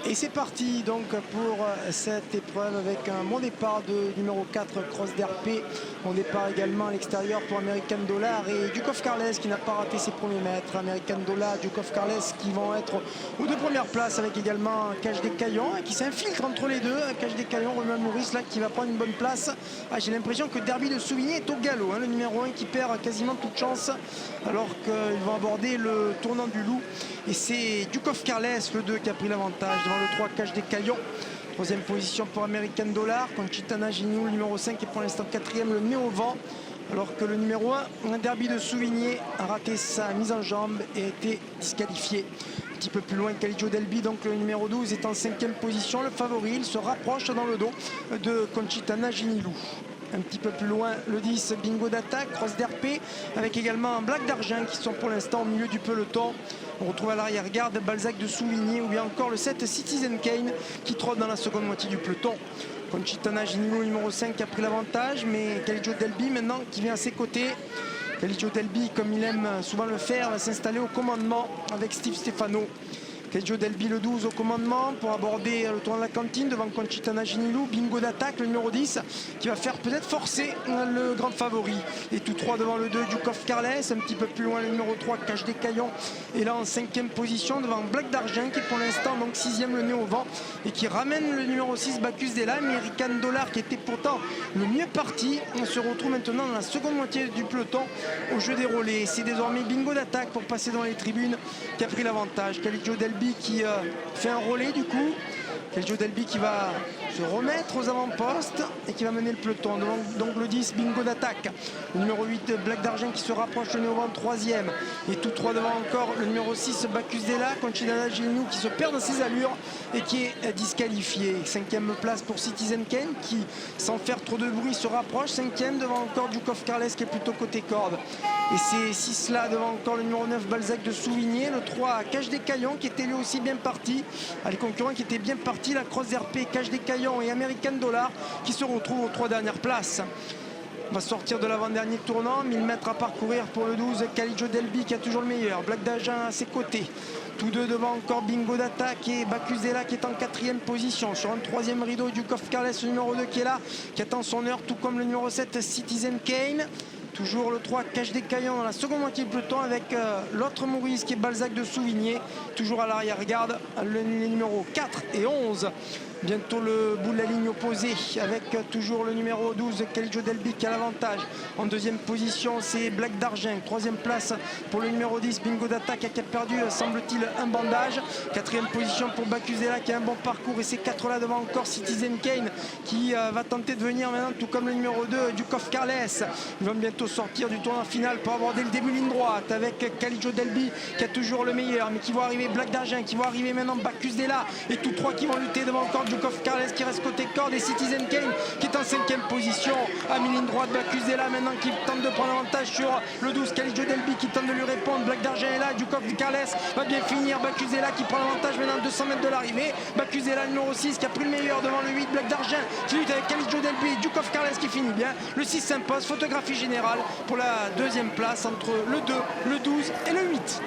Et c'est parti donc pour cette épreuve avec un bon départ de numéro 4 Cross d'RP. Bon départ également à l'extérieur pour American Dollar et Dukov Carles qui n'a pas raté ses premiers mètres. American Dollar, Dukov Carles qui vont être aux deux premières places avec également Cache des Caillons qui s'infiltre entre les deux. Cache des Caillons, Romain Maurice là qui va prendre une bonne place. J'ai l'impression que Derby de Souvigny est au galop. Le numéro 1 qui perd quasiment toute chance alors qu'ils vont aborder le tournant du Loup. Et c'est Dukov Carles, le 2, qui a pris l'avantage devant le 3, Cache des Caillons. Troisième position pour American Dollar. Conchita Nagini, le numéro 5, est pour l'instant quatrième, le nez au vent. Alors que le numéro 1, un Derby de Souvigny, a raté sa mise en jambe et a été disqualifié. Un petit peu plus loin, Caliggio Delby, donc le numéro 12, est en cinquième position. Le favori, il se rapproche dans le dos de Conchita Nagini-Lou. Un petit peu plus loin, le 10, Bingo d'attaque, Cross d'RP, avec également Black d'Argent qui sont pour l'instant au milieu du peloton. On retrouve à l'arrière-garde Balzac de Souvigny ou bien encore le 7 Citizen Kane qui trotte dans la seconde moitié du peloton. Conchita Nagini-Lou, numéro 5, qui a pris l'avantage, mais Caliggio Delby maintenant qui vient à ses côtés. Caliggio Delby, comme il aime souvent le faire, va s'installer au commandement avec Steve Stefano. Caliggio Delby, le 12, au commandement pour aborder le tour de la cantine devant Conchita Nagini-Lou. Bingo d'attaque, le numéro 10, qui va faire peut-être forcer le grand favori. Et tous trois devant le 2, Dukov Carles. Un petit peu plus loin, le numéro 3, Cache des Caillons, est là en cinquième position devant Black d'Argent, qui est pour l'instant donc sixième, le nez au vent, et qui ramène le numéro 6, Bacchus Della. American Dollar, qui était pourtant le mieux parti, on se retrouve maintenant dans la seconde moitié du peloton au jeu des relais. C'est désormais Bingo d'attaque pour passer dans les tribunes qui a pris l'avantage. Caliggio Delby qui fait un relais du coup. Caliggio Delby qui va se remettre aux avant-postes et qui va mener le peloton. Donc le 10, Bingo d'attaque. Le numéro 8, Black d'Argent qui se rapproche, le nez au vent, troisième. Et tous trois devant encore le numéro 6, Bacchus Della, Conchita Nagini-Lou qui se perd dans ses allures et qui est disqualifié. Cinquième place pour Citizen Kane qui, sans faire trop de bruit, se rapproche. Cinquième devant encore Dukov Carles qui est plutôt côté corde. Et ces 6 là devant encore le numéro 9, Balzac de Souvigny. Le 3, Cache des Caillons qui était lui aussi bien parti. Les concurrents qui étaient bien partis, la Cross RP, Cache des Caillons et American Dollar qui se retrouvent aux 3 dernières places. On va sortir de l'avant-dernier tournant, 1000 mètres à parcourir pour le 12, Caliggio Delby qui a toujours le meilleur, Black d'Argent à ses côtés. Tous deux devant encore Bingo d'attaque et Bacchus Della qui est en quatrième position. Sur un troisième rideau, Dukov Carles, le numéro 2 qui est là, qui attend son heure, tout comme le numéro 7, Citizen Kane. Toujours le 3, Cache des Caillons dans la seconde moitié du peloton avec l'autre Maurice qui est Balzac de Souvigny. Toujours à l'arrière-garde, les numéros 4 et 11. Bientôt le bout de la ligne opposée avec toujours le numéro 12, Caliggio Delby qui a l'avantage. En deuxième position, c'est Black d'Argent. Troisième place pour le numéro 10, Bingo d'attaque qui a perdu, semble-t-il, un bandage. Quatrième position pour Bacchus Della qui a un bon parcours. Et ces 4 là devant encore Citizen Kane qui va tenter de venir maintenant, tout comme le numéro 2, Dukov Carles. Ils vont bientôt sortir du tournoi final pour aborder le début ligne droite avec Caliggio Delby qui a toujours le meilleur, mais qui va arriver Black d'Argent, qui va arriver maintenant Bacchus Della. Et tous trois qui vont lutter devant encore Dukov Carles qui reste côté corde et Citizen Kane qui est en cinquième position à mi-ligne droite. Bacchus Della maintenant qui tente de prendre l'avantage sur le 12, Caliggio Delby qui tente de lui répondre. Black d'Argent est là, Dukov Carles va bien finir. Bacchus Della qui prend l'avantage maintenant à 200 mètres de l'arrivée. Bacchus Della numéro 6 qui a pris le meilleur devant le 8, Black d'Argent qui lutte avec Caliggio Delby. Dukov Carles qui finit bien. Le 6 s'impose, photographie générale pour la deuxième place entre le 2, le 12 et le 8.